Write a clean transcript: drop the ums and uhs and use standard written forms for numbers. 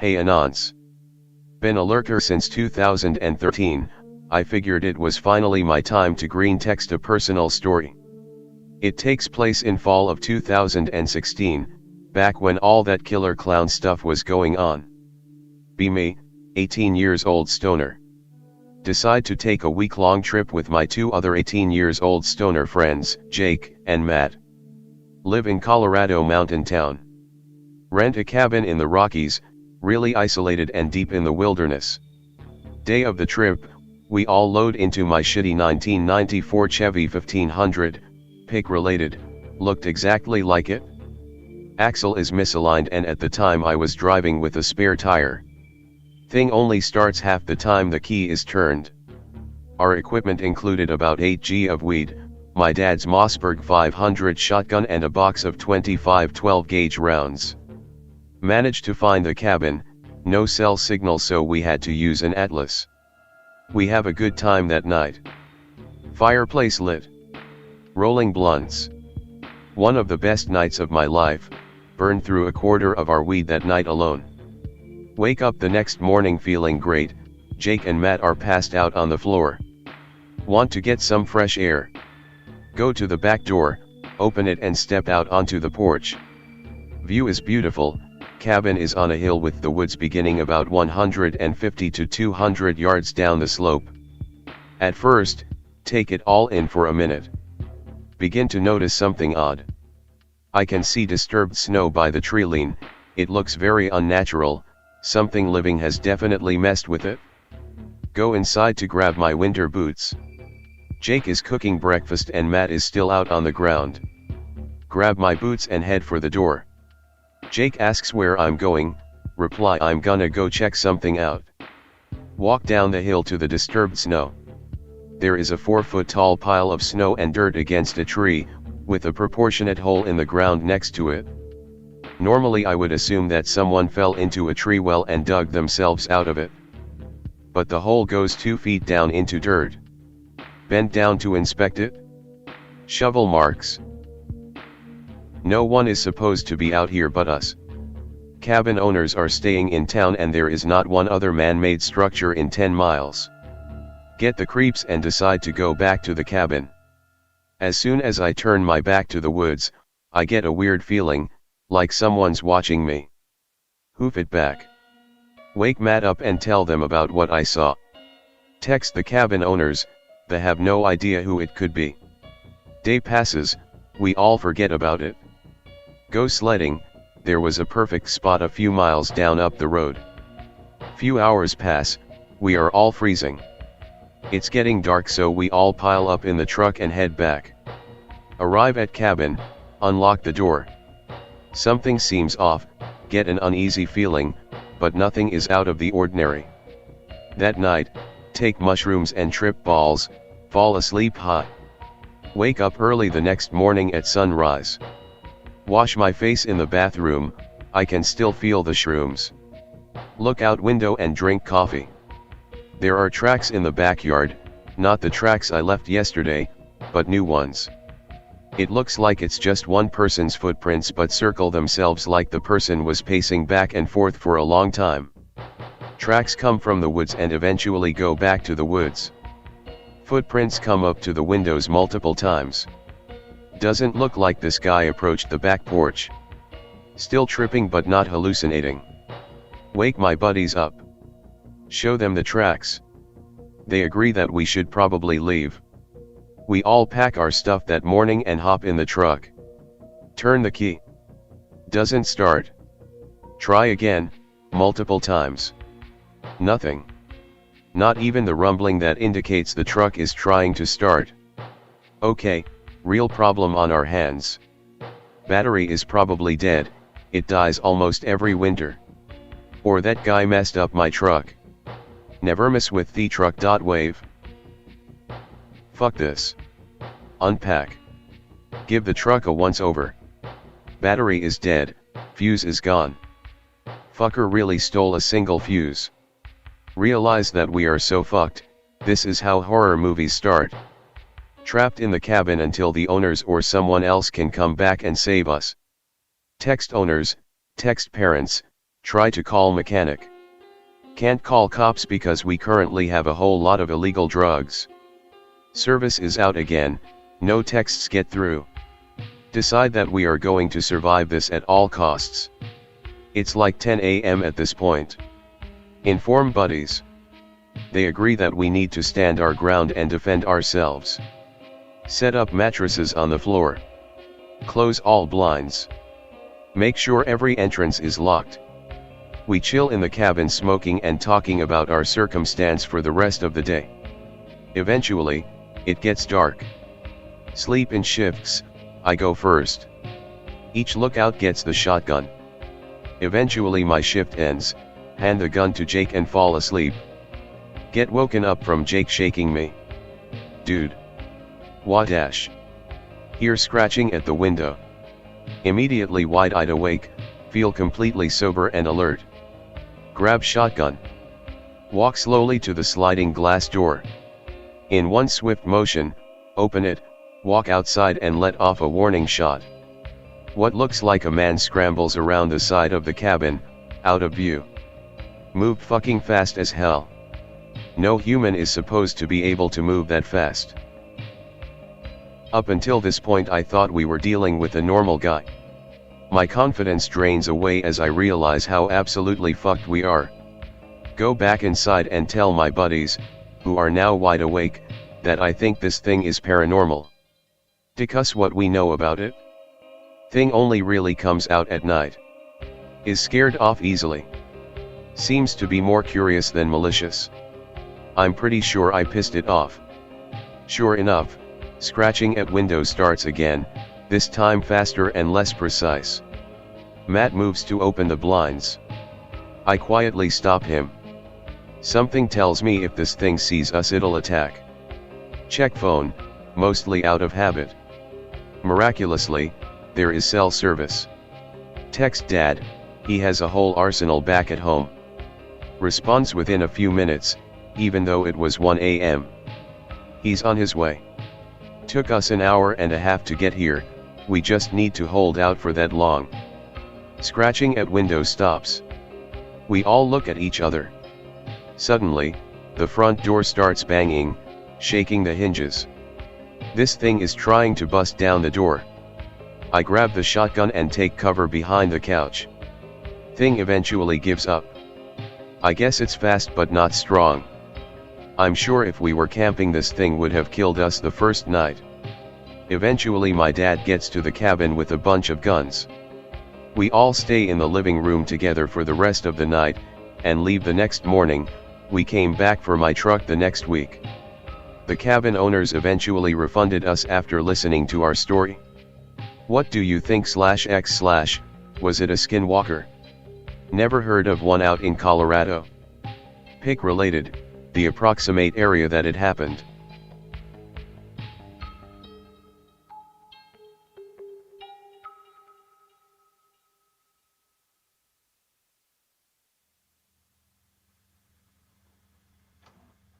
Hey Anons. Been a lurker since 2013, I figured it was finally my time to green text a personal story. It takes place in fall of 2016, back when all that killer clown stuff was going on. Be me, 18 years old stoner. Decide to take a week-long trip with my two other 18 years old stoner friends, Jake and Matt. Live in Colorado mountain town. Rent a cabin in the Rockies, really isolated and deep in the wilderness. Day of the trip, we all load into my shitty 1994 Chevy 1500, pig-related, looked exactly like it. Axle is misaligned and at the time I was driving with a spare tire. Thing only starts half the time the key is turned. Our equipment included about 8 g of weed, my dad's Mossberg 500 shotgun and a box of 25 12-gauge rounds. Managed to find the cabin, no cell signal so we had to use an atlas. We have a good time that night. Fireplace lit. Rolling blunts. One of the best nights of my life, burned through a quarter of our weed that night alone. Wake up the next morning feeling great, Jake and Matt are passed out on the floor. Want to get some fresh air. Go to the back door, open it and step out onto the porch. View is beautiful, cabin is on a hill with the woods beginning about 150 to 200 yards down the slope. At first, take it all in for a minute. Begin to notice something odd. I can see disturbed snow by the tree line, it looks very unnatural. Something living has definitely messed with it. Go inside to grab my winter boots. Jake is cooking breakfast and Matt is still out on the ground. Grab my boots and head for the door. Jake asks where I'm going, reply I'm gonna go check something out. Walk down the hill to the disturbed snow. There is a 4-foot tall pile of snow and dirt against a tree, with a proportionate hole in the ground next to it. Normally I would assume that someone fell into a tree well and dug themselves out of it. But the hole goes 2 feet down into dirt. Bend down to inspect it. Shovel marks. No one is supposed to be out here but us. Cabin owners are staying in town and there is not one other man-made structure in 10 miles. Get the creeps and decide to go back to the cabin. As soon as I turn my back to the woods, I get a weird feeling, like someone's watching me. Hoof it back. Wake Matt up and tell them about what I saw. Text the cabin owners, they have no idea who it could be. Day passes, we all forget about it. Go sledding, there was a perfect spot a few miles down up the road. Few hours pass, we are all freezing. It's getting dark so we all pile up in the truck and head back. Arrive at cabin, unlock the door. Something seems off, get an uneasy feeling, but nothing is out of the ordinary. That night, take mushrooms and trip balls, fall asleep hot. Wake up early the next morning at sunrise. Wash my face in the bathroom, I can still feel the shrooms. Look out window and drink coffee. There are tracks in the backyard, not the tracks I left yesterday, but new ones. It looks like it's just one person's footprints but circle themselves like the person was pacing back and forth for a long time. Tracks come from the woods and eventually go back to the woods. Footprints come up to the windows multiple times. Doesn't look like this guy approached the back porch. Still tripping but not hallucinating. Wake my buddies up. Show them the tracks. They agree that we should probably leave. We all pack our stuff that morning and hop in the truck. Turn the key. Doesn't start. Try again, multiple times. Nothing. Not even the rumbling that indicates the truck is trying to start. Okay, real problem on our hands. Battery is probably dead, it dies almost every winter. Or that guy messed up my truck. Never mess with the truck. Wave. Fuck this. Unpack. Give the truck a once over. Battery is dead, fuse is gone. Fucker really stole a single fuse. Realize that we are so fucked, this is how horror movies start. Trapped in the cabin until the owners or someone else can come back and save us. Text owners, text parents, Try to call mechanic. Can't call cops because we currently have a whole lot of illegal drugs. Service is out again, no texts get through. Decide that we are going to survive this at all costs. It's like 10 a.m. at this point. Inform buddies. They agree that we need to stand our ground and defend ourselves. Set up mattresses on the floor. Close all blinds. Make sure every entrance is locked. We chill in the cabin smoking and talking about our circumstance for the rest of the day. Eventually, it gets dark. Sleep in shifts, I go first. Each lookout gets the shotgun. Eventually my shift ends, hand the gun to Jake and fall asleep. Get woken up from Jake shaking me. Dude. Wadash. Hear scratching at the window. Immediately wide-eyed awake, feel completely sober and alert. Grab shotgun. Walk slowly to the sliding glass door. In one swift motion, open it, walk outside and let off a warning shot. What looks like a man scrambles around the side of the cabin, out of view. Moved fucking fast as hell. No human is supposed to be able to move that fast. Up until this point I thought we were dealing with a normal guy. My confidence drains away as I realize how absolutely fucked we are. Go back inside and tell my buddies, who are now wide awake, that I think this thing is paranormal. Discuss what we know about it. Thing only really comes out at night. Is scared off easily. Seems to be more curious than malicious. I'm pretty sure I pissed it off. Sure enough, scratching at window starts again, this time faster and less precise. Matt moves to open the blinds. I quietly stop him. Something tells me if this thing sees us it'll attack. Check phone, mostly out of habit. Miraculously, there is cell service. Text dad, he has a whole arsenal back at home. Responds within a few minutes, even though it was 1 a.m. He's on his way. Took us an hour and a half to get here, we just need to hold out for that long. Scratching at window stops. We all look at each other. Suddenly, the front door starts banging, shaking the hinges. This thing is trying to bust down the door. I grab the shotgun and take cover behind the couch. Thing eventually gives up. I guess it's fast but not strong. I'm sure if we were camping this thing would have killed us the first night. Eventually my dad gets to the cabin with a bunch of guns. We all stay in the living room together for the rest of the night, and leave the next morning. We came back for my truck the next week. The cabin owners eventually refunded us after listening to our story. What do you think /x/ was it a skinwalker? Never heard of one out in Colorado. Pick related, the approximate area that it happened.